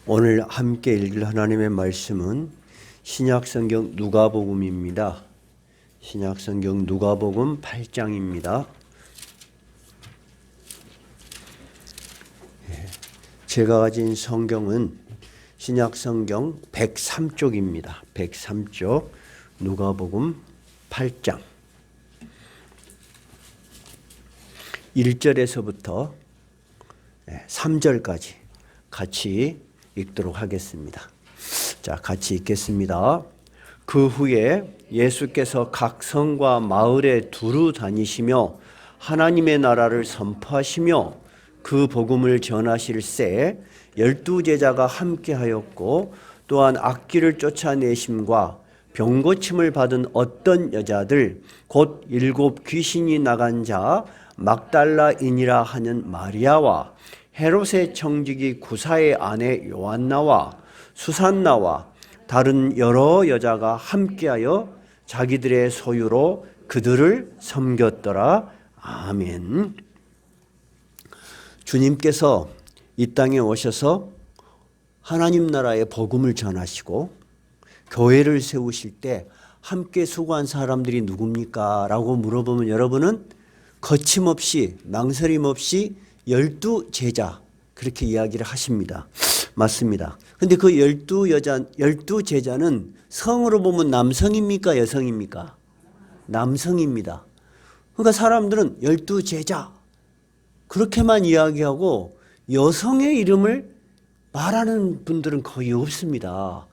오늘 함께 읽을 하나님의 말씀은 신약성경 누가복음입니다. 신약성경 누가복음 8장입니다. 제가 가진 성경은 신약성경 103쪽입니다. 103쪽 누가복음 8장 1절에서부터 3절까지 같이 읽도록 하겠습니다. 자, 같이 읽겠습니다. 그 후에 예수께서 각 성과 마을에 두루 다니시며 하나님의 나라를 선포하시며 그 복음을 전하실새 12제자가 함께하였고 또한 악귀를 쫓아내심과 병고침을 받은 어떤 여자들 곧 7 귀신이 나간 자 막달라인이라 하는 마리아와 헤롯의 청지기 구사의 아내 요한나와 수산나와 다른 여러 여자가 함께하여 자기들의 소유로 그들을 섬겼더라. 아멘. 주님께서 이 땅에 오셔서 하나님 나라의 복음을 전하시고 교회를 세우실 때 함께 수고한 사람들이 누굽니까? 라고 물어보면 여러분은 거침없이 망설임 없이 12제자 그렇게 이야기를 하십니다. 맞습니다. 근데 그 12제자는 성으로 보면 남성입니까? 여성입니까? 남성입니다. 그러니까 사람들은 12제자 그렇게만 이야기하고 여성의 이름을 말하는 분들은 거의 없습니다.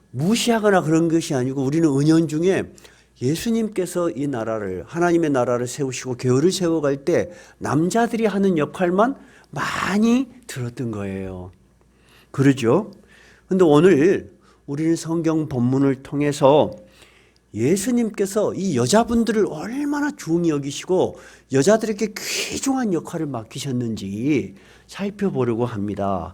무시하거나 그런 것이 아니고 우리는 은연중에 예수님께서 이 나라를 하나님의 나라를 세우시고 교회를 세워갈 때 남자들이 하는 역할만 많이 들었던 거예요. 그러죠? 그런데 오늘 우리는 성경 본문을 통해서 예수님께서 이 여자분들을 얼마나 중히 여기시고 여자들에게 귀중한 역할을 맡기셨는지 살펴보려고 합니다.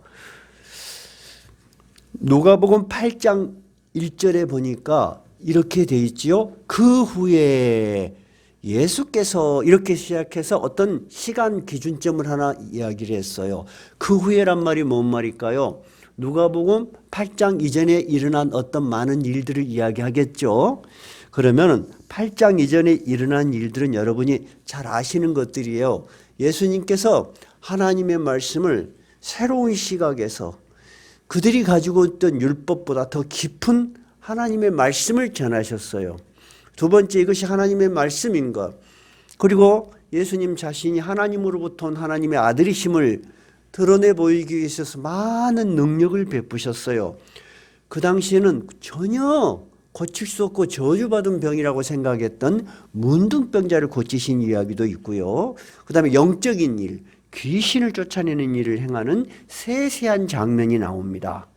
누가복음 8장 1절에 보니까 이렇게 돼 있지요. 그 후에 예수께서 이렇게 시작해서 어떤 시간 기준점을 하나 이야기를 했어요. 그 후에란 말이 뭔 말일까요? 누가복음 8장 이전에 일어난 어떤 많은 일들을 이야기하겠죠. 그러면 8장 이전에 일어난 일들은 여러분이 잘 아시는 것들이에요. 예수님께서 하나님의 말씀을 새로운 시각에서 그들이 가지고 있던 율법보다 더 깊은 하나님의 말씀을 전하셨어요. 두 번째, 이것이 하나님의 말씀인 것. 그리고 예수님 자신이 하나님으로부터 온 하나님의 아들이심을 드러내 보이기 위해서 많은 능력을 베푸셨어요. 그 당시에는 전혀 고칠 수 없고 저주받은 병이라고 생각했던 문둥병자를 고치신 이야기도 있고요. 그 다음에 영적인 일, 귀신을 쫓아내는 일을 행하는 세세한 장면이 나옵니다.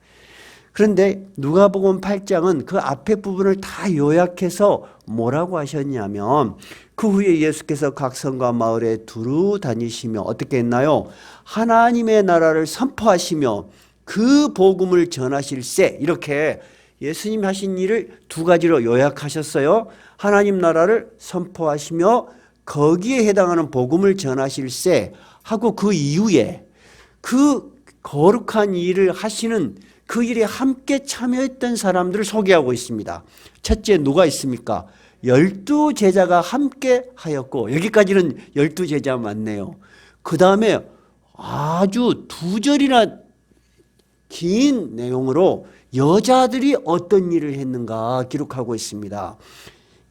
그런데 누가복음 8장은 그 앞에 부분을 다 요약해서 뭐라고 하셨냐면 그 후에 예수께서 각 성과 마을에 두루 다니시며 어떻게 했나요? 하나님의 나라를 선포하시며 그 복음을 전하실새 이렇게 예수님 하신 일을 두 가지로 요약하셨어요. 하나님 나라를 선포하시며 거기에 해당하는 복음을 전하실새 하고 그 이후에 그 거룩한 일을 하시는 그 일에 함께 참여했던 사람들을 소개하고 있습니다. 첫째 누가 있습니까? 12제자가 함께 하였고 여기까지는 12제자 맞네요. 그 다음에 아주 2절이나 긴 내용으로 여자들이 어떤 일을 했는가 기록하고 있습니다.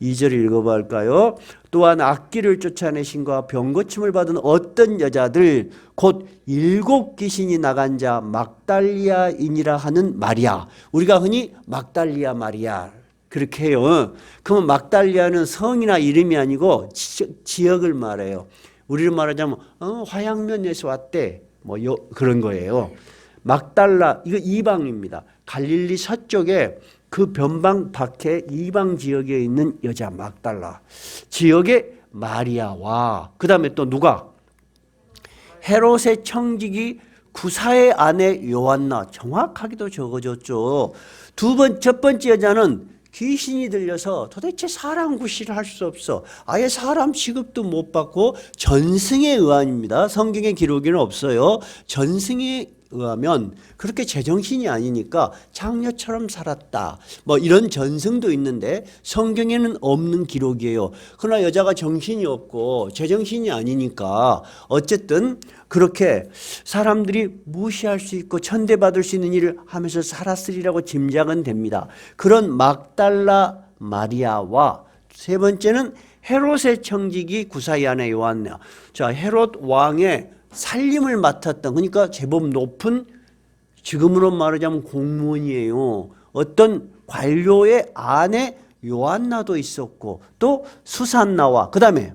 2절 읽어봐 할까요? 또한 악귀를 쫓아내신과 병고침을 받은 어떤 여자들 곧 7 귀신이 나간 자 막달리아인이라 하는 마리아. 우리가 흔히 막달리아 마리아 그렇게 해요. 그러면 막달리아는 성이나 이름이 아니고 지역을 말해요. 우리를 말하자면 화양면에서 왔대 그런 거예요. 막달라 이거 이방입니다. 갈릴리 서쪽에 그 변방 밖에 이방 지역에 있는 여자 막달라 지역의 마리아와 그 다음에 또 누가? 헤롯의 청지기 구사의 아내 요한나 정확하게도 적어줬죠. 첫 번째 여자는 귀신이 들려서 도대체 사람 구실을 할 수 없어. 아예 사람 취급도 못 받고 전승의 의환입니다. 성경에 기록에는 없어요. 전승의 의하면 그렇게 제정신이 아니니까 장녀처럼 살았다. 뭐 이런 전승도 있는데 성경에는 없는 기록이에요. 그러나 여자가 정신이 없고 제정신이 아니니까 어쨌든 그렇게 사람들이 무시할 수 있고 천대받을 수 있는 일을 하면서 살았으리라고 짐작은 됩니다. 그런 막달라 마리아와 세 번째는 헤롯의 청지기 구사의 아내 요한나. 자, 헤롯 왕의 살림을 맡았던, 그러니까 제법 높은, 지금으로 말하자면 공무원이에요. 어떤 관료의 아내 요한나도 있었고 또 수산나와 그 다음에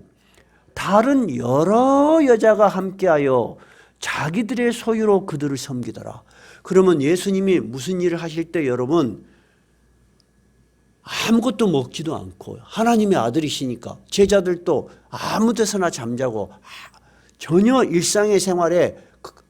다른 여러 여자가 함께하여 자기들의 소유로 그들을 섬기더라. 그러면 예수님이 무슨 일을 하실 때 여러분 아무것도 먹지도 않고 하나님의 아들이시니까 제자들도 아무 데서나 잠자고 전혀 일상의 생활에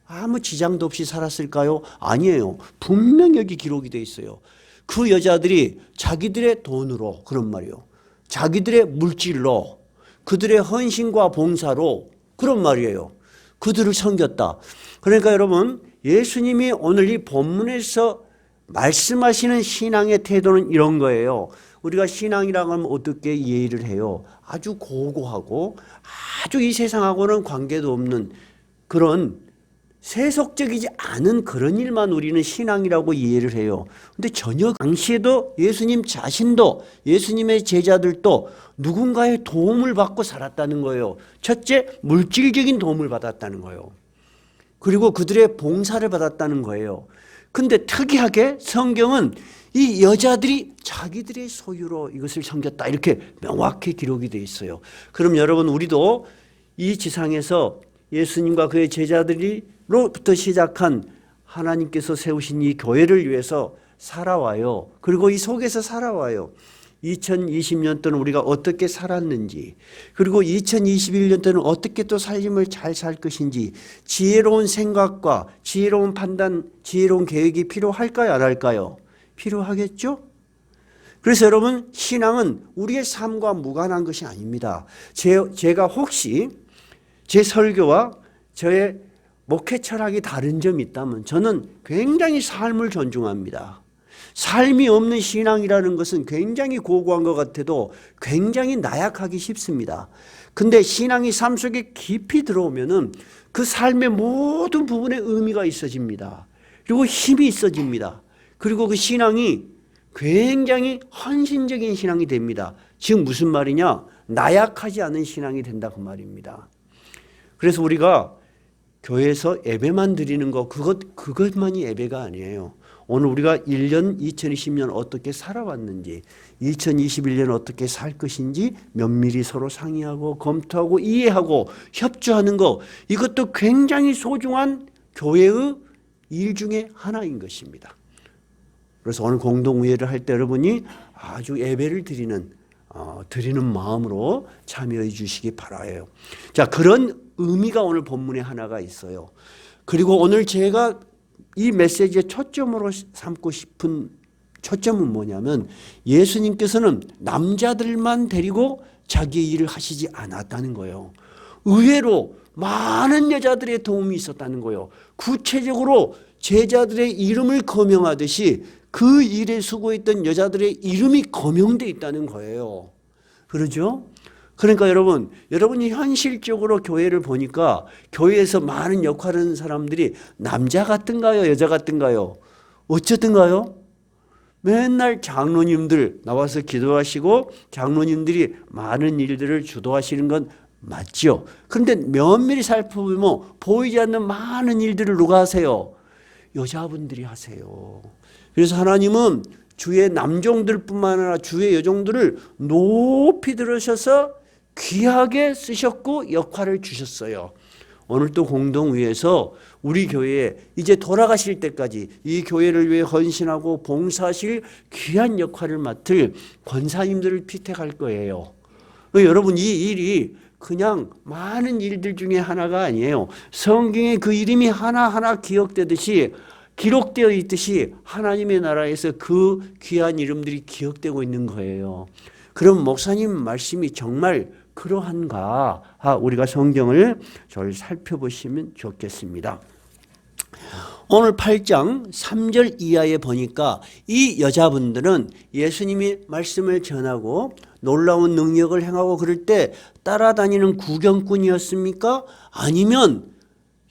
아무 지장도 없이 살았을까요? 아니에요. 분명 여기 기록이 돼 있어요. 그 여자들이 자기들의 돈으로, 그런 말이에요. 자기들의 물질로, 그들의 헌신과 봉사로, 그런 말이에요. 그들을 섬겼다. 그러니까 여러분, 예수님이 오늘 이 본문에서 말씀하시는 신앙의 태도는 이런 거예요. 우리가 신앙이라고 하면 어떻게 이해를 해요? 아주 고고하고 아주 이 세상하고는 관계도 없는 그런 세속적이지 않은 그런 일만 우리는 신앙이라고 이해를 해요. 근데 전혀 당시에도 예수님 자신도 예수님의 제자들도 누군가의 도움을 받고 살았다는 거예요. 첫째, 물질적인 도움을 받았다는 거예요. 그리고 그들의 봉사를 받았다는 거예요. 근데 특이하게 성경은 이 여자들이 자기들의 소유로 이것을 섬겼다 이렇게 명확히 기록이 되어 있어요. 그럼 여러분 우리도 이 지상에서 예수님과 그의 제자들로부터 시작한 하나님께서 세우신 이 교회를 위해서 살아와요. 그리고 이 속에서 살아와요. 2020년 동안 우리가 어떻게 살았는지, 그리고 2021년 때는 어떻게 또 삶을 잘 살 것인지, 지혜로운 생각과 지혜로운 판단, 지혜로운 계획이 필요할까요? 안 할까요? 필요하겠죠? 그래서 여러분, 신앙은 우리의 삶과 무관한 것이 아닙니다. 제가 혹시 제 설교와 저의 목회 철학이 다른 점이 있다면 저는 굉장히 삶을 존중합니다. 삶이 없는 신앙이라는 것은 굉장히 고고한 것 같아도 굉장히 나약하기 쉽습니다. 근데 신앙이 삶 속에 깊이 들어오면은 그 삶의 모든 부분에 의미가 있어집니다. 그리고 힘이 있어집니다. 그리고 그 신앙이 굉장히 헌신적인 신앙이 됩니다. 지금 무슨 말이냐? 나약하지 않은 신앙이 된다 그 말입니다. 그래서 우리가 교회에서 예배만 드리는 거 그것만이 예배가 아니에요. 오늘 우리가 1년 2020년 어떻게 살아왔는지 2021년 어떻게 살 것인지 면밀히 서로 상의하고 검토하고 이해하고 협조하는 거, 이것도 굉장히 소중한 교회의 일 중에 하나인 것입니다. 그래서 오늘 공동의회를 할 때 여러분이 아주 예배를 드리는 마음으로 참여해 주시기 바라요. 자, 그런 의미가 오늘 본문에 하나가 있어요. 그리고 오늘 제가 이 메시지의 초점으로 삼고 싶은 초점은 뭐냐면 예수님께서는 남자들만 데리고 자기의 일을 하시지 않았다는 거예요. 의외로 많은 여자들의 도움이 있었다는 거예요. 구체적으로 제자들의 이름을 거명하듯이 그 일에 수고했던 여자들의 이름이 거명되어 있다는 거예요. 그러죠? 그러니까 여러분이 현실적으로 교회를 보니까 교회에서 많은 역할을 하는 사람들이 남자 같은가요? 여자 같은가요? 어쨌든가요? 맨날 장로님들 나와서 기도하시고 장로님들이 많은 일들을 주도하시는 건 맞죠. 그런데 면밀히 살펴보면 보이지 않는 많은 일들을 누가 하세요? 여자분들이 하세요. 그래서 하나님은 주의 남종들뿐만 아니라 주의 여종들을 높이 들으셔서 귀하게 쓰셨고 역할을 주셨어요. 오늘 또 공동위에서 우리 교회에 이제 돌아가실 때까지 이 교회를 위해 헌신하고 봉사하실 귀한 역할을 맡을 권사님들을 피택할 거예요. 여러분, 이 일이 그냥 많은 일들 중에 하나가 아니에요. 성경에 그 이름이 하나하나 기록되어 있듯이 하나님의 나라에서 그 귀한 이름들이 기억되고 있는 거예요. 그럼 목사님 말씀이 정말 그러한가? 우리가 성경을 잘 살펴보시면 좋겠습니다. 오늘 8장 3절 이하에 보니까 이 여자분들은 예수님이 말씀을 전하고 놀라운 능력을 행하고 그럴 때 따라다니는 구경꾼이었습니까? 아니면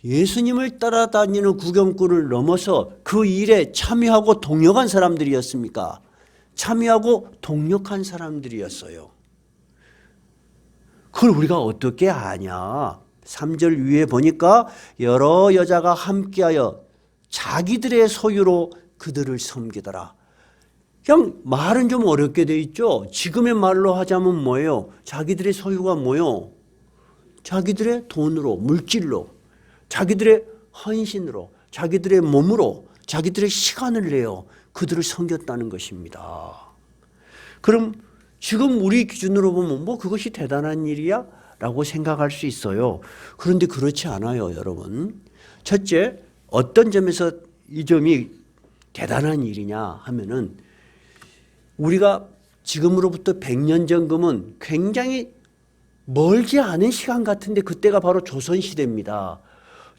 예수님을 따라다니는 구경꾼을 넘어서 그 일에 참여하고 동역한 사람들이었습니까? 참여하고 동역한 사람들이었어요. 그걸 우리가 어떻게 아냐? 3절 위에 보니까 여러 여자가 함께하여 자기들의 소유로 그들을 섬기더라. 그냥 말은 좀 어렵게 돼 있죠. 지금의 말로 하자면 뭐예요? 자기들의 소유가 뭐예요? 자기들의 돈으로, 물질로, 자기들의 헌신으로, 자기들의 몸으로, 자기들의 시간을 내어 그들을 섬겼다는 것입니다. 그럼 지금 우리 기준으로 보면 뭐 그것이 대단한 일이야? 라고 생각할 수 있어요. 그런데 그렇지 않아요, 여러분. 첫째, 어떤 점에서 이 점이 대단한 일이냐 하면은 우리가 지금으로부터 100년 전금은 굉장히 멀지 않은 시간 같은데 그때가 바로 조선시대입니다.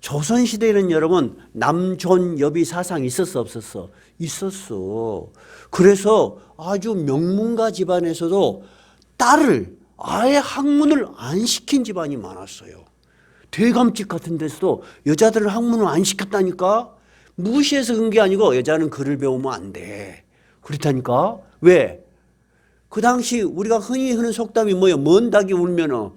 조선시대에는 여러분 남존여비 사상이 있었어 없었어? 있었어. 그래서 아주 명문가 집안에서도 딸을 아예 학문을 안 시킨 집안이 많았어요. 대감집 같은 데서도 여자들을 학문을 안 시켰다니까. 무시해서 그런 게 아니고 여자는 글을 배우면 안 돼. 그렇다니까. 왜? 그 당시 우리가 흔히 하는 속담이 뭐예요? 먼 닭이 울면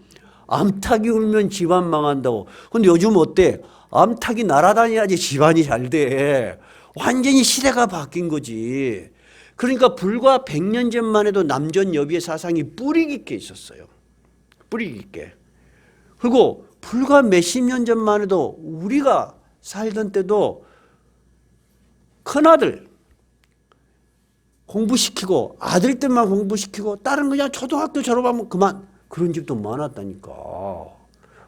암탉이 울면 집안 망한다고. 근데 요즘 어때? 암탉이 날아다녀야지 집안이 잘 돼. 완전히 시대가 바뀐 거지. 그러니까 불과 100년 전만 해도 남존여비의 사상이 뿌리 깊게 있었어요. 뿌리 깊게. 그리고 불과 몇십 년 전만 해도 우리가 살던 때도 큰아들 공부시키고 아들들만 공부시키고 딸은 그냥 초등학교 졸업하면 그만, 그런 집도 많았다니까.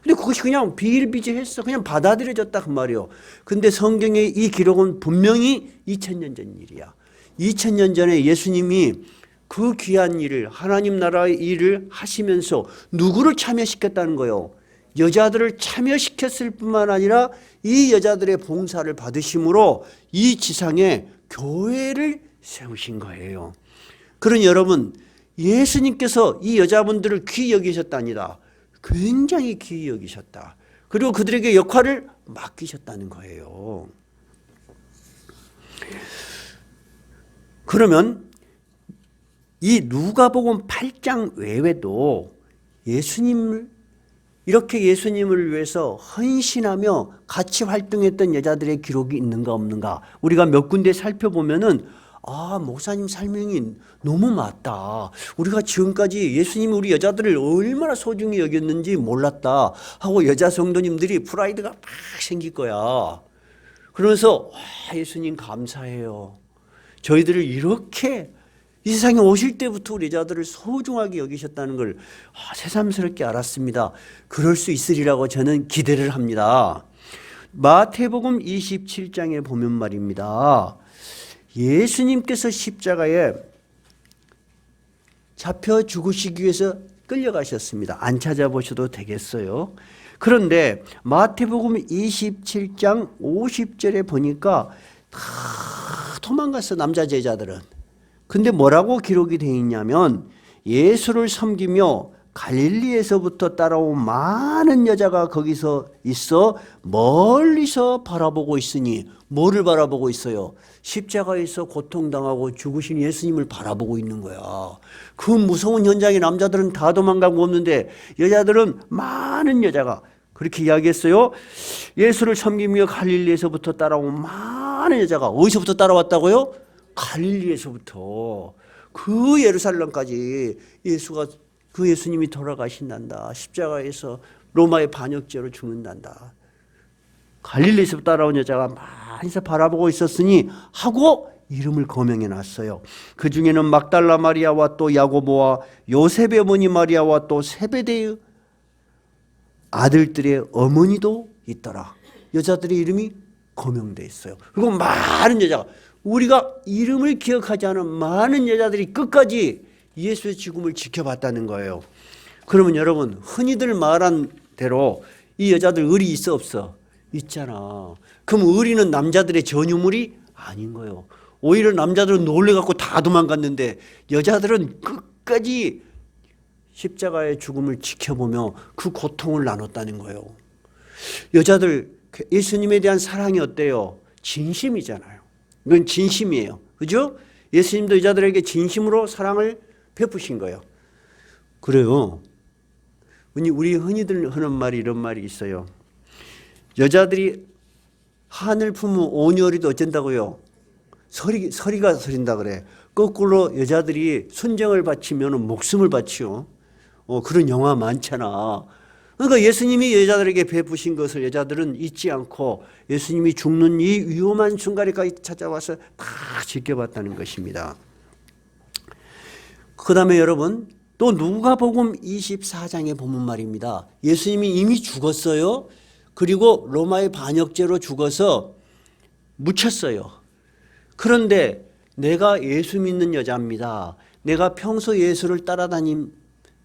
근데 그것이 그냥 비일비재했어. 그냥 받아들여졌다 그 말이에요. 근데 성경의 이 기록은 분명히 2000년 전 일이야. 2000년 전에 예수님이 그 귀한 일을, 하나님 나라의 일을 하시면서 누구를 참여시켰다는 거예요? 여자들을 참여시켰을 뿐만 아니라 이 여자들의 봉사를 받으심으로 이 지상에 교회를 세우신 거예요. 그러니 여러분, 예수님께서 이 여자분들을 귀히 여기셨다니다. 굉장히 귀히 여기셨다. 그리고 그들에게 역할을 맡기셨다는 거예요. 그러면 이 누가복음 8장 외에도 이렇게 예수님을 위해서 헌신하며 같이 활동했던 여자들의 기록이 있는가 없는가, 우리가 몇 군데 살펴보면은 목사님 설명이 너무 맞다. 우리가 지금까지 예수님이 우리 여자들을 얼마나 소중히 여겼는지 몰랐다 하고 여자 성도님들이 프라이드가 막 생길 거야. 그러면서 예수님 감사해요. 저희들을 이렇게 이 세상에 오실 때부터 우리 여자들을 소중하게 여기셨다는 걸 새삼스럽게 알았습니다. 그럴 수 있으리라고 저는 기대를 합니다. 마태복음 27장에 보면 말입니다. 예수님께서 십자가에 잡혀 죽으시기 위해서 끌려가셨습니다. 안 찾아보셔도 되겠어요. 그런데 마태복음 27장 50절에 보니까 다 도망갔어, 남자 제자들은. 근데 뭐라고 기록이 되어 있냐면 예수를 섬기며 갈릴리에서부터 따라온 많은 여자가 거기서 있어 멀리서 바라보고 있으니, 뭐를 바라보고 있어요? 십자가에서 고통당하고 죽으신 예수님을 바라보고 있는 거야. 그 무서운 현장에 남자들은 다 도망가고 없는데 여자들은, 많은 여자가 그렇게 이야기했어요. 예수를 섬기며 갈릴리에서부터 따라온 많은 여자가, 어디서부터 따라왔다고요? 갈릴리에서부터 그 예루살렘까지 그 예수님이 돌아가신단다. 십자가에서 로마의 반역죄로 죽는단다. 갈릴리에서 따라온 여자가 많이서 바라보고 있었으니 하고 이름을 거명해 놨어요. 그 중에는 막달라 마리아와 또 야고보와 요셉의 어머니 마리아와 또 세베대의 아들들의 어머니도 있더라. 여자들의 이름이 거명돼 있어요. 그리고 많은 여자가, 우리가 이름을 기억하지 않은 많은 여자들이 끝까지 예수의 죽음을 지켜봤다는 거예요. 그러면 여러분, 흔히들 말한 대로 이 여자들 의리 있어 없어? 있잖아. 그럼 의리는 남자들의 전유물이 아닌 거예요. 오히려 남자들은 놀래갖고 다 도망갔는데 여자들은 끝까지 십자가의 죽음을 지켜보며 그 고통을 나눴다는 거예요. 여자들 예수님에 대한 사랑이 어때요? 진심이잖아요. 이건 진심이에요. 그죠? 예수님도 여자들에게 진심으로 사랑을 베푸신 거예요. 그래요. 우리 흔히들 하는 말이 이런 말이 있어요. 여자들이 한을 품으면 온열이도 어쩐다고요? 서리가 서린다 그래. 거꾸로 여자들이 순정을 바치면 목숨을 바치요. 그런 영화 많잖아. 그러니까 예수님이 여자들에게 베푸신 것을 여자들은 잊지 않고 예수님이 죽는 이 위험한 순간에까지 찾아와서 다 지켜봤다는 것입니다. 그 다음에 여러분 또 누가복음 24장에 보면 말입니다. 예수님이 이미 죽었어요. 그리고 로마의 반역죄로 죽어서 묻혔어요. 그런데 내가 예수 믿는 여자입니다. 내가 평소 예수를 따라다닌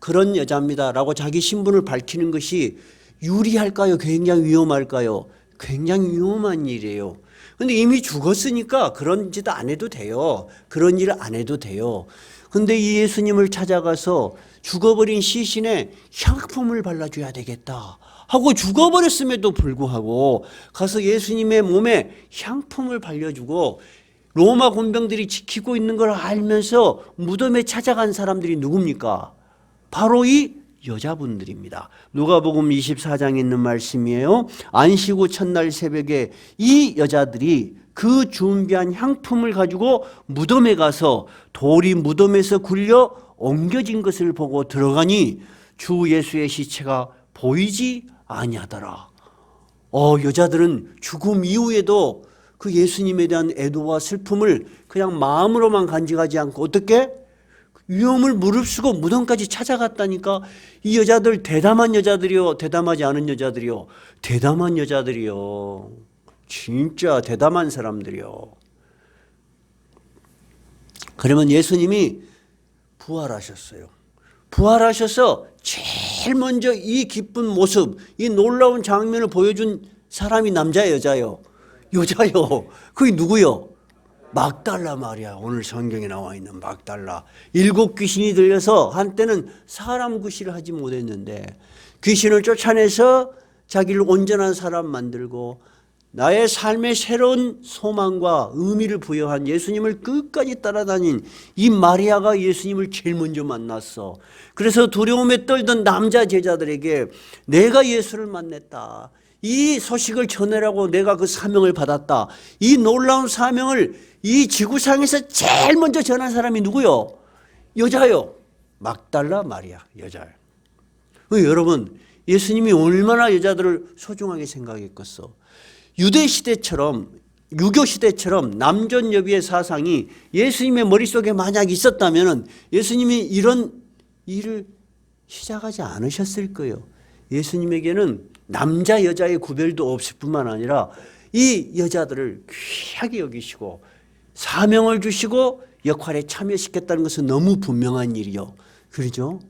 그런 여자입니다. 라고 자기 신분을 밝히는 것이 유리할까요? 굉장히 위험할까요? 굉장히 위험한 일이에요. 근데 이미 죽었으니까 그런 짓 안 해도 돼요. 그런 일 안 해도 돼요. 근데 이 예수님을 찾아가서 죽어버린 시신에 향품을 발라줘야 되겠다 하고 죽어버렸음에도 불구하고 가서 예수님의 몸에 향품을 발려주고 로마 군병들이 지키고 있는 걸 알면서 무덤에 찾아간 사람들이 누굽니까? 바로 이 여자분들입니다. 누가복음 24장에 있는 말씀이에요. 안식 후 첫날 새벽에 이 여자들이 그 준비한 향품을 가지고 무덤에 가서 돌이 무덤에서 굴려 옮겨진 것을 보고 들어가니 주 예수의 시체가 보이지 아니하더라. 여자들은 죽음 이후에도 그 예수님에 대한 애도와 슬픔을 그냥 마음으로만 간직하지 않고 어떻게? 위험을 무릅쓰고 무덤까지 찾아갔다니까. 이 여자들 대담한 여자들이요, 대담하지 않은 여자들이요? 대담한 여자들이요. 진짜 대담한 사람들이요. 그러면 예수님이 부활하셨어요. 부활하셔서 제일 먼저 이 기쁜 모습, 이 놀라운 장면을 보여준 사람이 남자예요, 여자예요? 여자요. 그게 누구요? 막달라 마리아. 오늘 성경에 나와 있는 막달라. 7 귀신이 들려서 한때는 사람 구실을 하지 못했는데 귀신을 쫓아내서 자기를 온전한 사람 만들고 나의 삶의 새로운 소망과 의미를 부여한 예수님을 끝까지 따라다닌 이 마리아가 예수님을 제일 먼저 만났어. 그래서 두려움에 떨던 남자 제자들에게 내가 예수를 만났다. 이 소식을 전해라고 내가 그 사명을 받았다. 이 놀라운 사명을 이 지구상에서 제일 먼저 전한 사람이 누구요? 여자요. 막달라 마리아, 여자요. 여러분, 예수님이 얼마나 여자들을 소중하게 생각했겠어. 유대시대처럼, 유교시대처럼 남존여비의 사상이 예수님의 머릿속에 만약 있었다면 예수님이 이런 일을 시작하지 않으셨을 거예요. 예수님에게는 남자 여자의 구별도 없을 뿐만 아니라 이 여자들을 귀하게 여기시고 사명을 주시고 역할에 참여시켰다는 것은 너무 분명한 일이요. 그렇죠?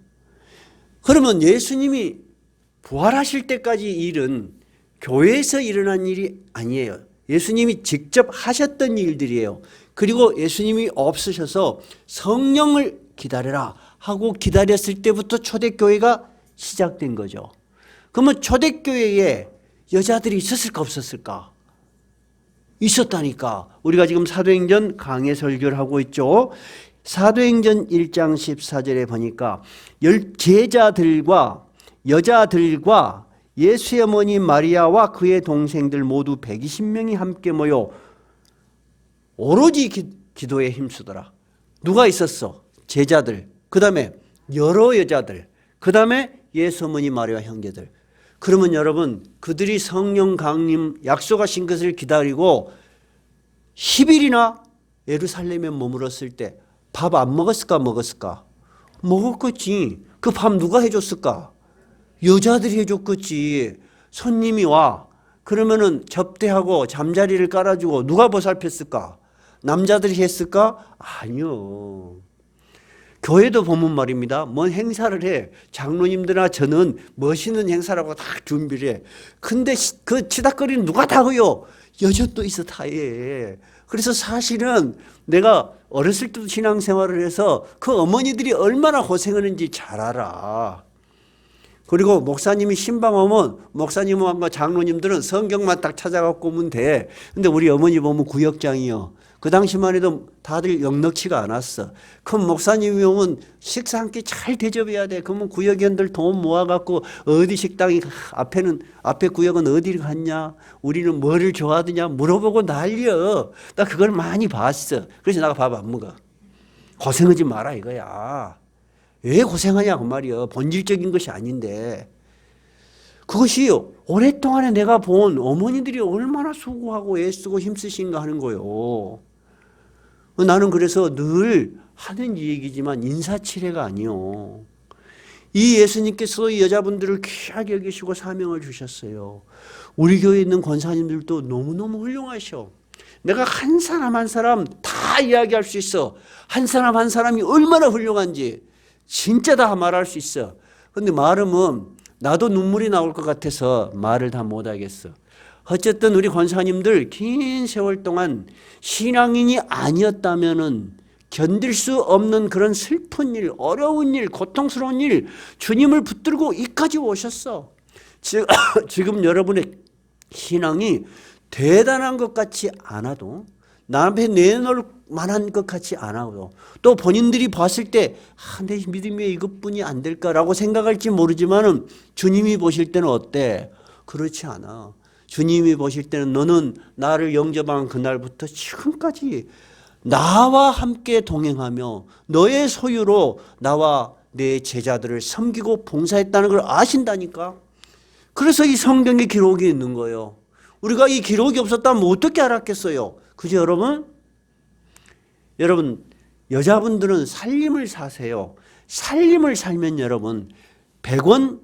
그러면 예수님이 부활하실 때까지 일은 교회에서 일어난 일이 아니에요. 예수님이 직접 하셨던 일들이에요. 그리고 예수님이 없으셔서 성령을 기다려라 하고 기다렸을 때부터 초대교회가 시작된 거죠. 그러면 초대교회에 여자들이 있었을까 없었을까? 있었다니까. 우리가 지금 사도행전 강해 설교를 하고 있죠. 사도행전 1장 14절에 보니까 제자들과 여자들과 예수의 어머니 마리아와 그의 동생들 모두 120명이 함께 모여 오로지 기도에 힘쓰더라. 누가 있었어? 제자들, 그 다음에 여러 여자들, 그 다음에 예수 어머니 마리아 형제들. 그러면 여러분, 그들이 성령 강림 약속하신 것을 기다리고 10일이나 예루살렘에 머물었을 때 밥 안 먹었을까? 먹었겠지. 그 밥 누가 해줬을까? 여자들이 해줬겠지. 손님이 와. 그러면은 접대하고 잠자리를 깔아주고 누가 보살폈을까? 남자들이 했을까? 아니요. 교회도 보면 말입니다. 뭔 행사를 해. 장로님들이나 저는 멋있는 행사라고 다 준비를 해. 근데 그 치닥거리는 누가 다 해요? 여전도 있어 다 해. 그래서 사실은 내가 어렸을 때도 신앙생활을 해서 그 어머니들이 얼마나 고생하는지 잘 알아. 그리고 목사님이 신방 오면 목사님과 장로님들은 성경만 딱 찾아갖고 오면 돼. 근데 우리 어머니 보면 구역장이요. 그 당시만 해도 다들 넉넉치가 않았어. 그럼 목사님이 오면 식사 한 끼 잘 대접해야 돼. 그러면 구역원들 돈 모아갖고 어디 식당이 앞에 구역은 어디를 갔냐? 우리는 뭐를 좋아하느냐? 물어보고 난리여. 나 그걸 많이 봤어. 그래서 내가 밥 안 먹어. 고생하지 마라 이거야. 왜 고생하냐 그 말이야. 본질적인 것이 아닌데. 그것이 오랫동안에 내가 본 어머니들이 얼마나 수고하고 애쓰고 힘쓰신가 하는 거요. 나는 그래서 늘 하는 얘기지만 인사치레가 아니요. 이 예수님께서 이 여자분들을 귀하게 여기시고 사명을 주셨어요. 우리 교회에 있는 권사님들도 너무너무 훌륭하셔. 내가 한 사람 한 사람 다 이야기할 수 있어. 한 사람 한 사람이 얼마나 훌륭한지 진짜 다 말할 수 있어. 근데 말하면 나도 눈물이 나올 것 같아서 말을 다 못하겠어. 어쨌든 우리 권사님들 긴 세월 동안 신앙인이 아니었다면은 견딜 수 없는 그런 슬픈 일, 어려운 일, 고통스러운 일 주님을 붙들고 이까지 오셨어. 지금 여러분의 신앙이 대단한 것 같지 않아도 남에 내놓을 만한 것 같지 않아도 또 본인들이 봤을 때 내 믿음이 왜 이것뿐이 안 될까라고 생각할지 모르지만은 주님이 보실 때는 어때? 그렇지 않아. 주님이 보실 때는 너는 나를 영접한 그날부터 지금까지 나와 함께 동행하며 너의 소유로 나와 내 제자들을 섬기고 봉사했다는 걸 아신다니까. 그래서 이 성경에 기록이 있는 거예요. 우리가 이 기록이 없었다면 어떻게 알았겠어요? 그죠 여러분? 여러분 여자분들은 살림을 사세요. 살림을 살면 여러분 100원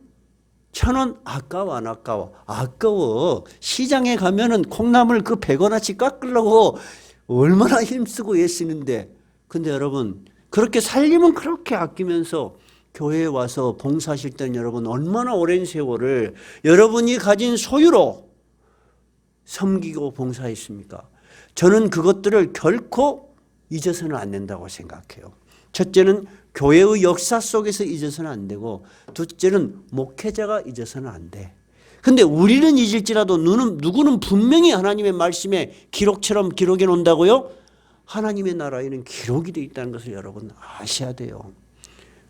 1000원 아까워 안 아까워? 아까워. 시장에 가면은 콩나물 그 100원어치 깎으려고 얼마나 힘쓰고 애쓰는데. 근데 여러분 그렇게 살림은 그렇게 아끼면서 교회에 와서 봉사하실 때는 여러분 얼마나 오랜 세월을 여러분이 가진 소유로 섬기고 봉사했습니까? 저는 그것들을 결코 잊어서는 안 된다고 생각해요. 첫째는 교회의 역사 속에서 잊어서는 안 되고 둘째는 목회자가 잊어서는 안 돼. 근데 우리는 잊을지라도 누구는 분명히 하나님의 말씀에 기록처럼 기록해 놓는다고요? 하나님의 나라에는 기록이 되어 있다는 것을 여러분 아셔야 돼요.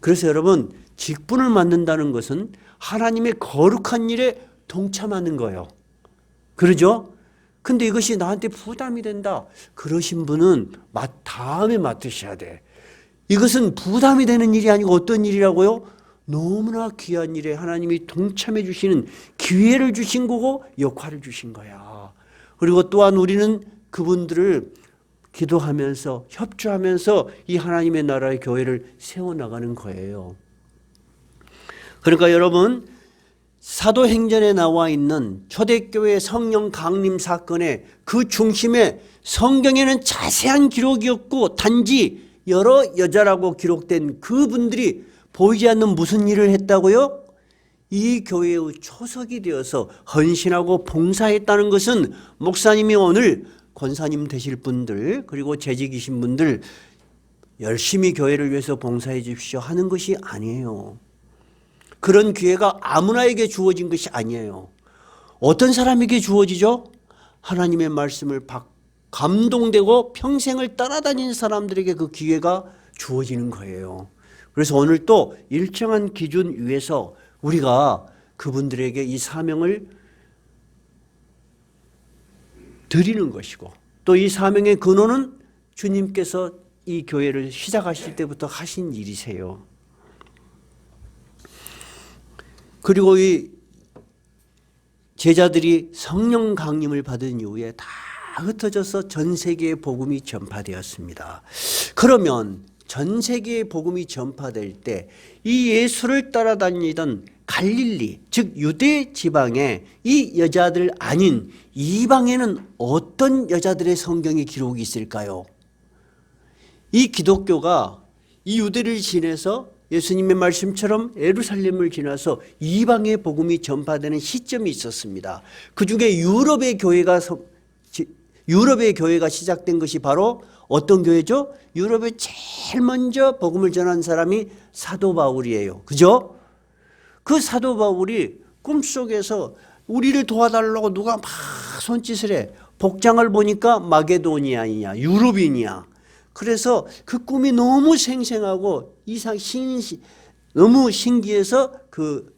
그래서 여러분 직분을 맡는다는 것은 하나님의 거룩한 일에 동참하는 거예요. 그러죠? 근데 이것이 나한테 부담이 된다. 그러신 분은 다음에 맡으셔야 돼. 이것은 부담이 되는 일이 아니고 어떤 일이라고요? 너무나 귀한 일에 하나님이 동참해 주시는 기회를 주신 거고 역할을 주신 거야. 그리고 또한 우리는 그분들을 기도하면서 협조하면서 이 하나님의 나라의 교회를 세워나가는 거예요. 그러니까 여러분 사도행전에 나와 있는 초대교회 성령 강림 사건의 그 중심에 성경에는 자세한 기록이 없고 단지 여러 여자라고 기록된 그분들이 보이지 않는 무슨 일을 했다고요? 이 교회의 초석이 되어서 헌신하고 봉사했다는 것은 목사님이 오늘 권사님 되실 분들 그리고 재직이신 분들 열심히 교회를 위해서 봉사해 주십시오 하는 것이 아니에요. 그런 기회가 아무나에게 주어진 것이 아니에요. 어떤 사람에게 주어지죠? 하나님의 말씀을 감동되고 평생을 따라다닌 사람들에게 그 기회가 주어지는 거예요. 그래서 오늘 또 일정한 기준 위에서 우리가 그분들에게 이 사명을 드리는 것이고 또 이 사명의 근원은 주님께서 이 교회를 시작하실 때부터 하신 일이세요. 그리고 이 제자들이 성령 강림을 받은 이후에 다 흩어져서 전 세계에 복음이 전파되었습니다. 그러면 전 세계에 복음이 전파될 때 이 예수를 따라다니던 갈릴리 즉 유대 지방에 이 여자들 아닌 이방에는 어떤 여자들의 성경의 기록이 있을까요? 이 기독교가 이 유대를 지내서 예수님의 말씀처럼 예루살렘을 지나서 이방의 복음이 전파되는 시점이 있었습니다. 그 중에 유럽의 교회가 시작된 것이 바로 어떤 교회죠? 유럽에 제일 먼저 복음을 전한 사람이 사도 바울이에요. 그죠? 그 사도 바울이 꿈속에서 우리를 도와달라고 누가 막 손짓을 해. 복장을 보니까 마게도니아이냐, 유럽인이야. 그래서 그 꿈이 너무 생생하고 너무 신기해서 그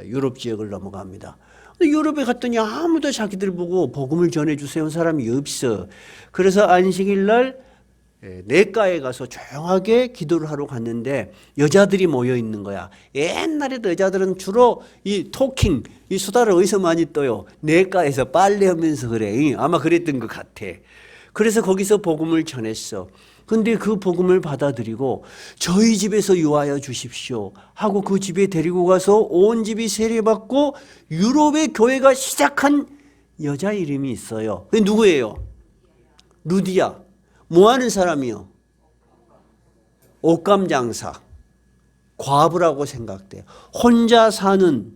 유럽 지역을 넘어갑니다. 유럽에 갔더니 아무도 자기들 보고 복음을 전해주세요 한 사람이 없어. 그래서 안식일 날 내과에 가서 조용하게 기도를 하러 갔는데 여자들이 모여 있는 거야. 옛날에도 여자들은 주로 이 토킹, 이 수다를 어디서 많이 떠요? 내과에서 빨래하면서 그래. 아마 그랬던 것 같아. 그래서 거기서 복음을 전했어. 근데 그 복음을 받아들이고 저희 집에서 유하여 주십시오 하고 그 집에 데리고 가서 온 집이 세례받고 유럽의 교회가 시작한 여자 이름이 있어요. 그게 누구예요? 루디아. 뭐 하는 사람이요? 옷감 장사. 과부라고 생각돼요. 혼자 사는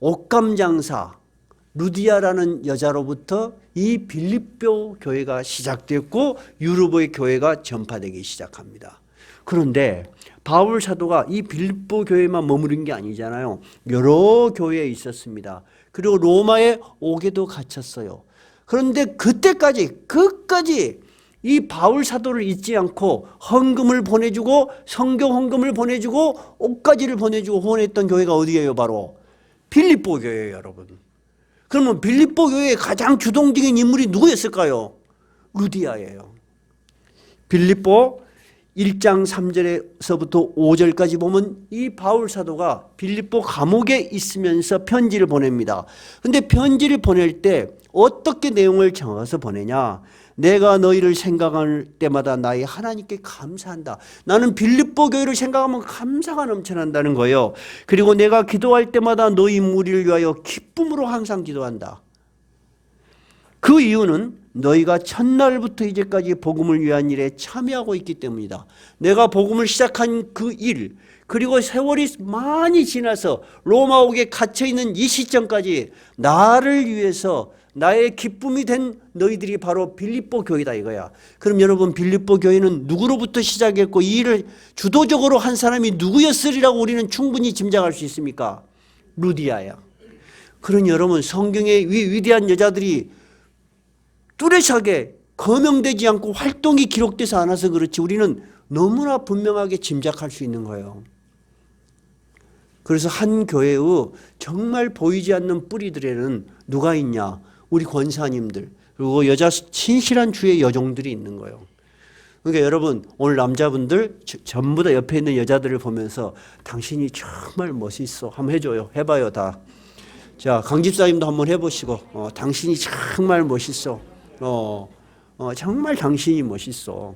옷감 장사 루디아라는 여자로부터 이 빌립보 교회가 시작됐고 유럽의 교회가 전파되기 시작합니다. 그런데 바울 사도가 이 빌립보 교회만 머무른 게 아니잖아요. 여러 교회에 있었습니다. 그리고 로마에 오게도 갇혔어요. 그런데 그때까지 끝까지 이 바울 사도를 잊지 않고 헌금을 보내주고 성경 헌금을 보내주고 옷가지를 보내주고 후원했던 교회가 어디예요? 바로 빌립보 교회예요, 여러분. 그러면 빌립보 교회의 가장 주동적인 인물이 누구였을까요? 루디아예요. 빌립보 1장 3절에서부터 5절까지 보면 이 바울 사도가 빌립보 감옥에 있으면서 편지를 보냅니다. 그런데 편지를 보낼 때 어떻게 내용을 정해서 보내냐? 내가 너희를 생각할 때마다 나의 하나님께 감사한다. 나는 빌립보 교회를 생각하면 감사가 넘쳐난다는 거예요. 그리고 내가 기도할 때마다 너희 무리를 위하여 기쁨으로 항상 기도한다. 그 이유는 너희가 첫날부터 이제까지 복음을 위한 일에 참여하고 있기 때문이다. 내가 복음을 시작한 그 일, 그리고 세월이 많이 지나서 로마옥에 갇혀있는 이 시점까지 나를 위해서 나의 기쁨이 된 너희들이 바로 빌립보 교회다 이거야. 그럼 여러분, 빌립보 교회는 누구로부터 시작했고 이 일을 주도적으로 한 사람이 누구였으리라고 우리는 충분히 짐작할 수 있습니까? 루디아야. 그러니 여러분, 성경의 위대한 여자들이 뚜렷하게 거명되지 않고 활동이 기록돼서 않아서 그렇지 우리는 너무나 분명하게 짐작할 수 있는 거예요. 그래서 한 교회의 정말 보이지 않는 뿌리들에는 누가 있냐? 우리 권사님들, 그리고 여자 신실한 주의 여종들이 있는 거예요. 그러니까 여러분, 오늘 남자분들 전부 다 옆에 있는 여자들을 보면서 당신이 정말 멋있어 한번 해줘요. 해봐요 다. 자, 강 집사님도 한번 해보시고 당신이 정말 멋있어. 정말 당신이 멋있어.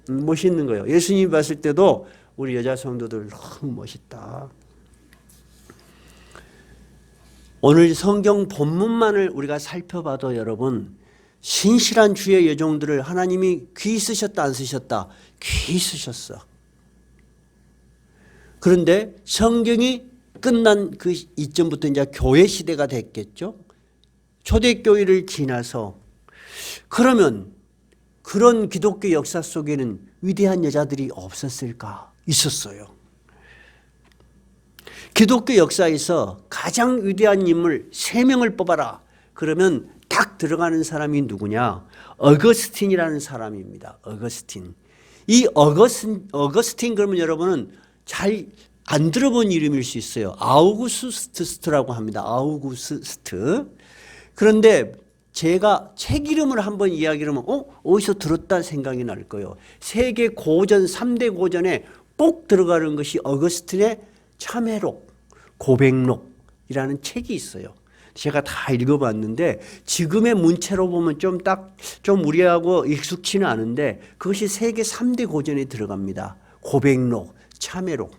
멋있는 거예요. 예수님 봤을 때도 우리 여자 성도들 너무 멋있다. 오늘 성경 본문만을 우리가 살펴봐도 여러분, 신실한 주의 여종들을 하나님이 귀 쓰셨다 안 쓰셨다? 귀 쓰셨어. 그런데 성경이 끝난 그 이점부터 이제 교회 시대가 됐겠죠. 초대교회를 지나서. 그러면 그런 기독교 역사 속에는 위대한 여자들이 없었을까? 있었어요. 기독교 역사에서 가장 위대한 인물 3명을 뽑아라. 그러면 딱 들어가는 사람이 누구냐? 어거스틴이라는 사람입니다. 어거스틴. 이 어거스틴 그러면 여러분은 잘 안 들어본 이름일 수 있어요. 아우구스트라고 합니다. 아우구스트. 그런데 제가 책 이름을 한번 이야기를 하면 어디서 들었다 생각이 날 거예요. 세계 고전 3대 고전에 꼭 들어가는 것이 어거스틴의 참회록, 고백록이라는 책이 있어요. 제가 다 읽어봤는데 지금의 문체로 보면 좀 우리하고 익숙치는 않은데 그것이 세계 3대 고전에 들어갑니다. 고백록, 참회록.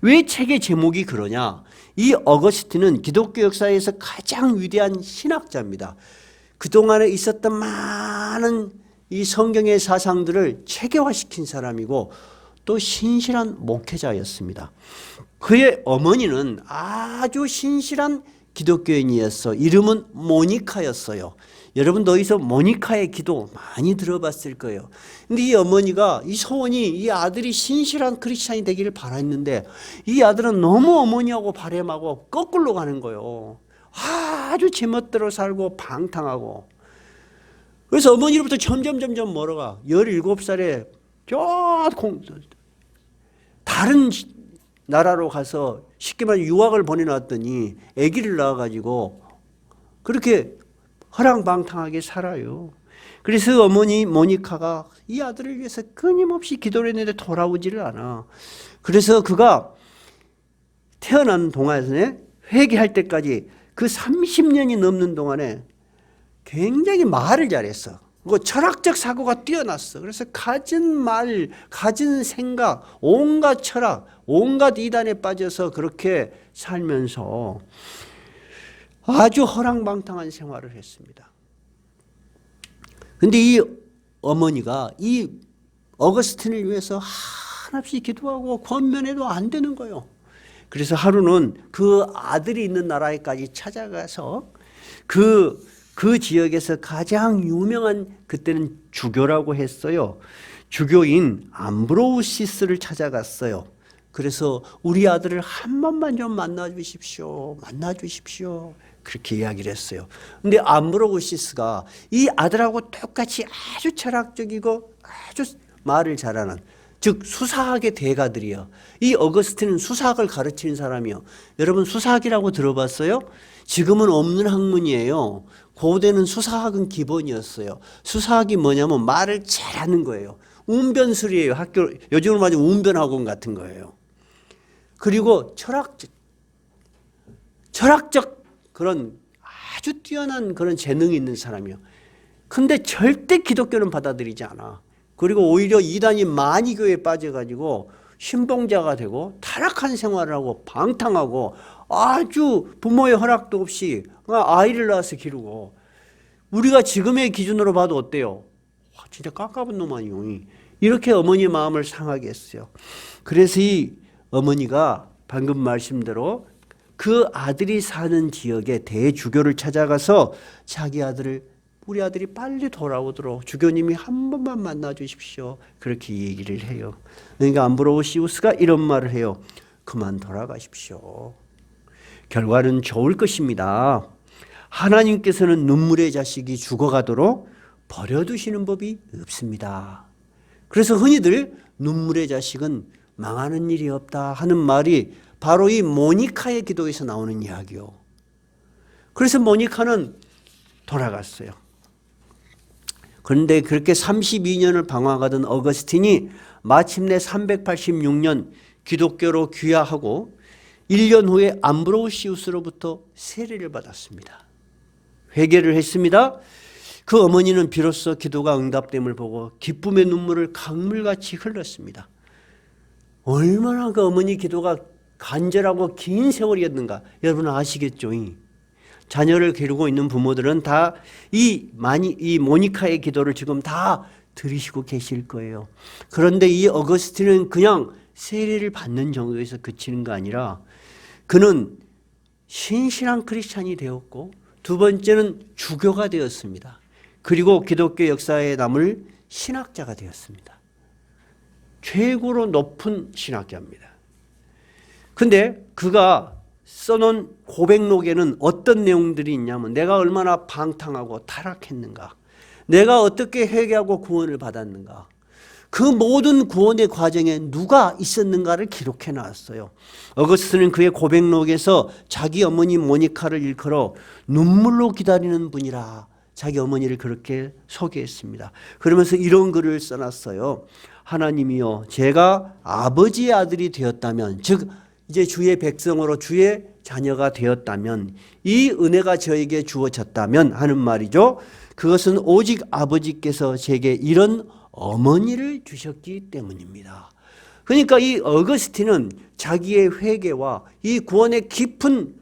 왜 책의 제목이 그러냐? 이 어거스틴은 기독교 역사에서 가장 위대한 신학자입니다. 그동안에 있었던 많은 이 성경의 사상들을 체계화시킨 사람이고 또 신실한 목회자였습니다. 그의 어머니는 아주 신실한 기독교인이었어. 이름은 모니카였어요. 여러분도 어디서 모니카의 기도 많이 들어봤을 거예요. 근데 이 어머니가 이 소원이 이 아들이 신실한 크리스찬이 되기를 바랐는데 이 아들은 너무 어머니하고 바람하고 거꾸로 가는 거예요. 아주 제멋대로 살고 방탕하고. 그래서 어머니로부터 점점 멀어가. 17살에 다른 나라로 가서 쉽게 말해 유학을 보내놨더니 아기를 낳아가지고 그렇게 허랑방탕하게 살아요. 그래서 어머니 모니카가 이 아들을 위해서 끊임없이 기도를 했는데 돌아오지를 않아. 그래서 그가 태어난 동안에 회개할 때까지 그 30년이 넘는 동안에 굉장히 말을 잘했어. 그 철학적 사고가 뛰어났어. 그래서 가진 말, 가진 생각, 온갖 철학, 온갖 이단에 빠져서 그렇게 살면서 아주 허랑방탕한 생활을 했습니다. 그런데 이 어머니가 이 어거스틴을 위해서 한없이 기도하고 권면해도 안 되는 거예요. 그래서 하루는 그 아들이 있는 나라에까지 찾아가서 그 지역에서 가장 유명한 그때는 주교라고 했어요. 주교인 암브로우시스를 찾아갔어요. 그래서 우리 아들을 한 번만 좀 만나 주십시오. 그렇게 이야기를 했어요. 근데 암브로우시스가 이 아들하고 똑같이 아주 철학적이고 아주 말을 잘하는, 즉 수사학의 대가들이요. 이 어거스틴은 수사학을 가르치는 사람이요. 여러분 수사학이라고 들어봤어요? 지금은 없는 학문이에요. 고대는 수사학은 기본이었어요. 수사학이 뭐냐면 말을 잘하는 거예요. 운변술이에요. 학교 요즘으로 말하면 운변학원 같은 거예요. 그리고 철학적 그런 아주 뛰어난 그런 재능이 있는 사람이요. 근데 절대 기독교는 받아들이지 않아. 그리고 오히려 이단이 마니교에 빠져가지고 신봉자가 되고 타락한 생활을 하고 방탕하고 아주 부모의 허락도 없이 아이를 낳아서 기르고, 우리가 지금의 기준으로 봐도 어때요? 와, 진짜 깝깝한 놈 아니요. 이렇게 어머니의 마음을 상하게 했어요. 그래서 이 어머니가 방금 말씀대로 그 아들이 사는 지역의 대주교를 찾아가서 자기 아들을, 우리 아들이 빨리 돌아오도록 주교님이 한 번만 만나 주십시오. 그렇게 얘기를 해요. 그러니까 암브로시우스가 이런 말을 해요. 그만 돌아가십시오. 결과는 좋을 것입니다. 하나님께서는 눈물의 자식이 죽어가도록 버려두시는 법이 없습니다. 그래서 흔히들 눈물의 자식은 망하는 일이 없다 하는 말이 바로 이 모니카의 기도에서 나오는 이야기요. 그래서 모니카는 돌아갔어요. 그런데 그렇게 32년을 방황하던 어거스틴이 마침내 386년 기독교로 귀화하고 1년 후에 암브로시우스로부터 세례를 받았습니다. 회개를 했습니다. 그 어머니는 비로소 기도가 응답됨을 보고 기쁨의 눈물을 강물같이 흘렸습니다. 얼마나 그 어머니 기도가 간절하고 긴 세월이었는가 여러분 아시겠죠? 자녀를 기르고 있는 부모들은 다 이 모니카의 기도를 지금 다 들으시고 계실 거예요. 그런데 이 어거스틴은 그냥 세례를 받는 정도에서 그치는 거 아니라 그는 신실한 크리스찬이 되었고, 두 번째는 주교가 되었습니다. 그리고 기독교 역사에 남을 신학자가 되었습니다. 최고로 높은 신학자입니다. 근데 그가 써놓은 고백록에는 어떤 내용들이 있냐면 내가 얼마나 방탕하고 타락했는가, 내가 어떻게 회개하고 구원을 받았는가, 그 모든 구원의 과정에 누가 있었는가를 기록해 놨어요. 어거스틴은 그의 고백록에서 자기 어머니 모니카를 일컬어 눈물로 기다리는 분이라 자기 어머니를 그렇게 소개했습니다. 그러면서 이런 글을 써놨어요. 하나님이여, 제가 아버지의 아들이 되었다면, 즉 이제 주의 백성으로 주의 자녀가 되었다면, 이 은혜가 저에게 주어졌다면 하는 말이죠. 그것은 오직 아버지께서 제게 이런 어머니를 주셨기 때문입니다. 그러니까 이 어거스틴은 자기의 회개와 이 구원의 깊은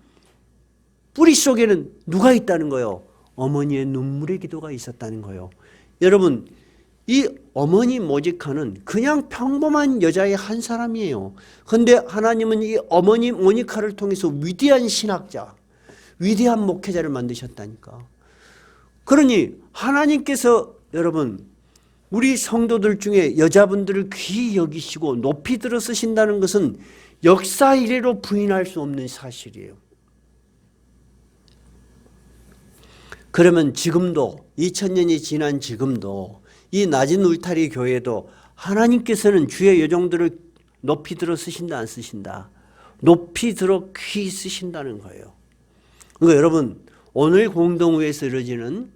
뿌리 속에는 누가 있다는 거예요? 어머니의 눈물의 기도가 있었다는 거예요. 여러분, 이 어머니 모니카는 그냥 평범한 여자의 한 사람이에요. 그런데 하나님은 이 어머니 모니카를 통해서 위대한 신학자, 위대한 목회자를 만드셨다니까. 그러니 하나님께서 여러분 우리 성도들 중에 여자분들을 귀히 여기시고 높이 들어 쓰신다는 것은 역사 이래로 부인할 수 없는 사실이에요. 그러면 지금도 2000년이 지난 지금도 이 낮은 울타리 교회도 하나님께서는 주의 여종들을 높이 들어 쓰신다 안 쓰신다? 높이 들어 귀히 쓰신다는 거예요. 그러니까 여러분 오늘 공동회에서 이루어지는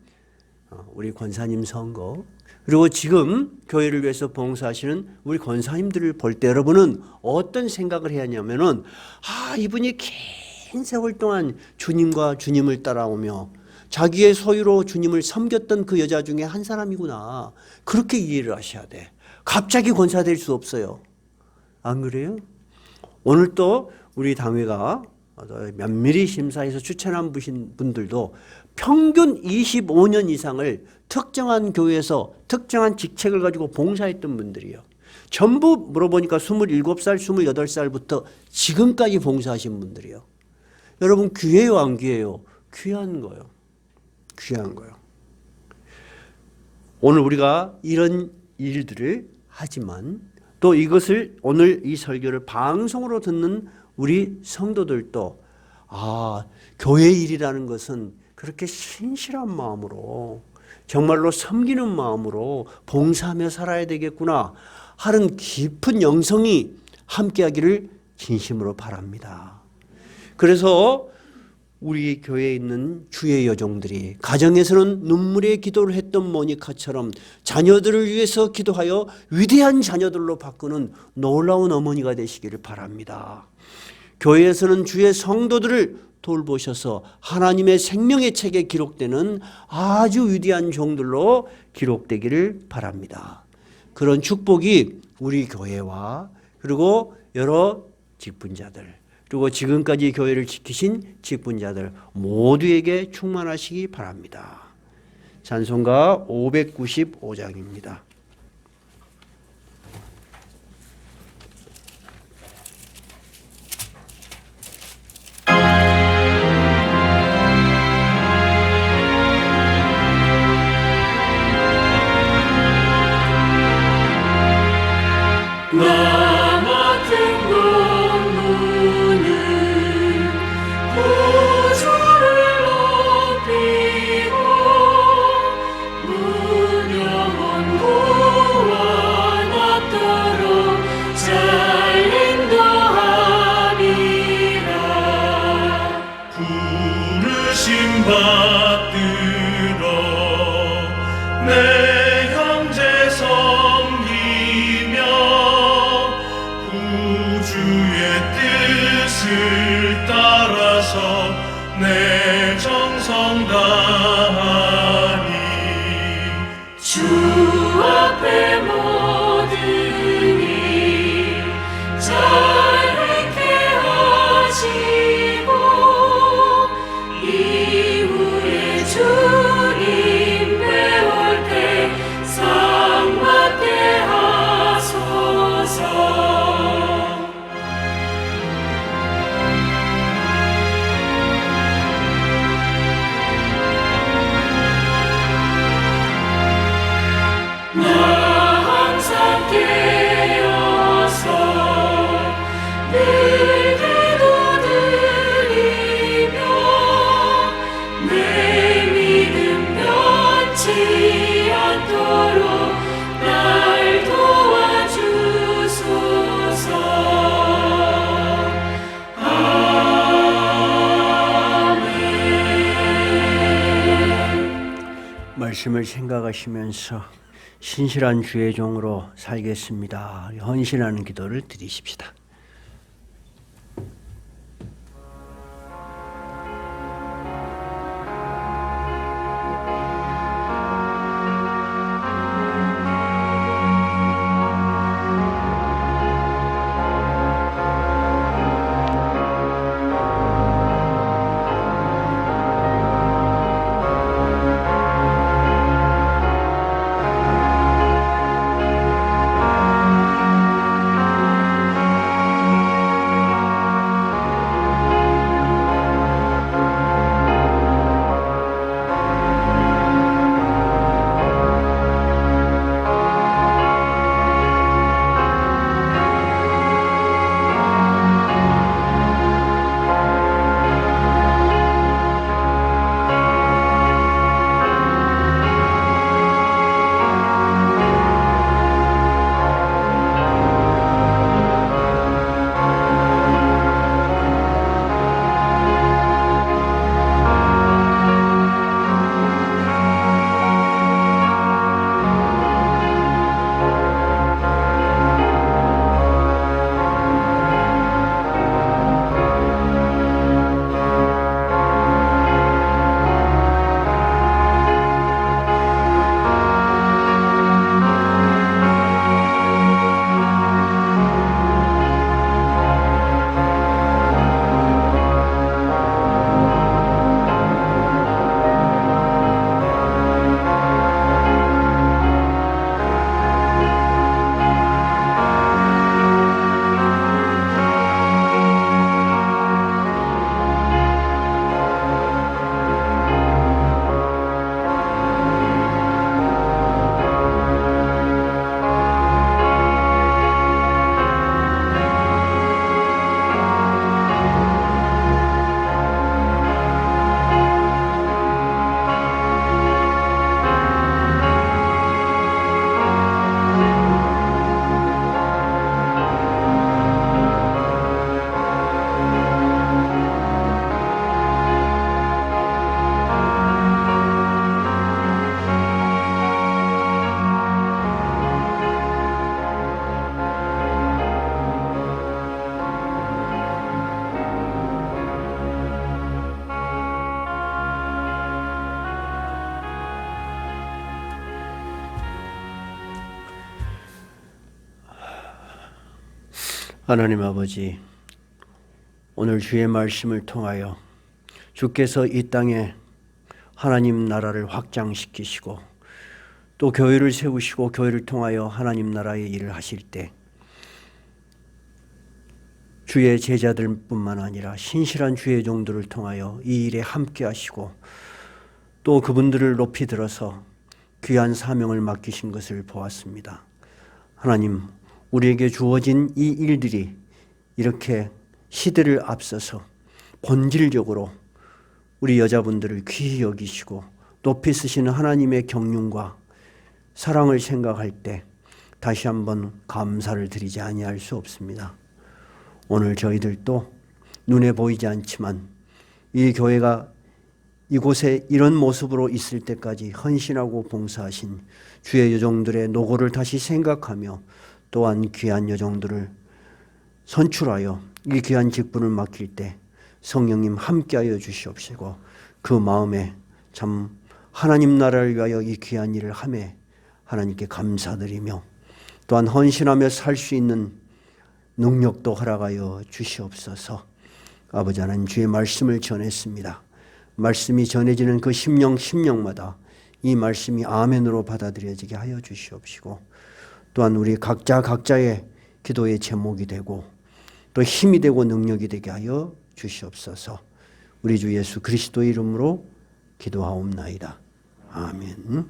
우리 권사님 선거 그리고 지금 교회를 위해서 봉사하시는 우리 권사님들을 볼 때 여러분은 어떤 생각을 해야 하냐면은 이분이 긴 세월 동안 주님과 주님을 따라오며 자기의 소유로 주님을 섬겼던 그 여자 중에 한 사람이구나. 그렇게 이해를 하셔야 돼. 갑자기 권사 될 수 없어요. 안 그래요? 오늘 또 우리 당회가 면밀히 심사해서 추천한 분들도 평균 25년 이상을 특정한 교회에서 특정한 직책을 가지고 봉사했던 분들이에요. 전부 물어보니까 27살, 28살부터 지금까지 봉사하신 분들이에요. 여러분 귀해요 안 귀해요? 귀한 거예요. 귀한 거예요. 오늘 우리가 이런 일들을 하지만 또 이것을 오늘 이 설교를 방송으로 듣는 우리 성도들도 교회 일이라는 것은 그렇게 신실한 마음으로 정말로 섬기는 마음으로 봉사하며 살아야 되겠구나 하는 깊은 영성이 함께하기를 진심으로 바랍니다. 그래서 우리 교회에 있는 주의 여종들이 가정에서는 눈물의 기도를 했던 모니카처럼 자녀들을 위해서 기도하여 위대한 자녀들로 바꾸는 놀라운 어머니가 되시기를 바랍니다. 교회에서는 주의 성도들을 돌보셔서 하나님의 생명의 책에 기록되는 아주 위대한 종들로 기록되기를 바랍니다. 그런 축복이 우리 교회와 그리고 여러 직분자들 그리고 지금까지 교회를 지키신 직분자들 모두에게 충만하시기 바랍니다. 찬송가 595장입니다. 말씀을 생각하시면서 신실한 주의 종으로 살겠습니다. 헌신하는 기도를 드리십시다. 하나님 아버지, 오늘 주의 말씀을 통하여 주께서 이 땅에 하나님 나라를 확장시키시고 또 교회를 세우시고 교회를 통하여 하나님 나라의 일을 하실 때 주의 제자들뿐만 아니라 신실한 주의 종들을 통하여 이 일에 함께 하시고 또 그분들을 높이 들어서 귀한 사명을 맡기신 것을 보았습니다. 하나님, 우리에게 주어진 이 일들이 이렇게 시대를 앞서서 본질적으로 우리 여자분들을 귀히 여기시고 높이 쓰시는 하나님의 경륜과 사랑을 생각할 때 다시 한번 감사를 드리지 아니할 수 없습니다. 오늘 저희들도 눈에 보이지 않지만 이 교회가 이곳에 이런 모습으로 있을 때까지 헌신하고 봉사하신 주의 여종들의 노고를 다시 생각하며 또한 귀한 여종들을 선출하여 이 귀한 직분을 맡길 때 성령님 함께하여 주시옵시고 그 마음에 참 하나님 나라를 위하여 이 귀한 일을 하매 하나님께 감사드리며 또한 헌신하며 살 수 있는 능력도 허락하여 주시옵소서. 아버지 하나님, 주의 말씀을 전했습니다. 말씀이 전해지는 그 심령마다 이 말씀이 아멘으로 받아들여지게 하여 주시옵시고 또한 우리 각자의 기도의 제목이 되고 또 힘이 되고 능력이 되게 하여 주시옵소서. 우리 주 예수 그리스도의 이름으로 기도하옵나이다. 아멘.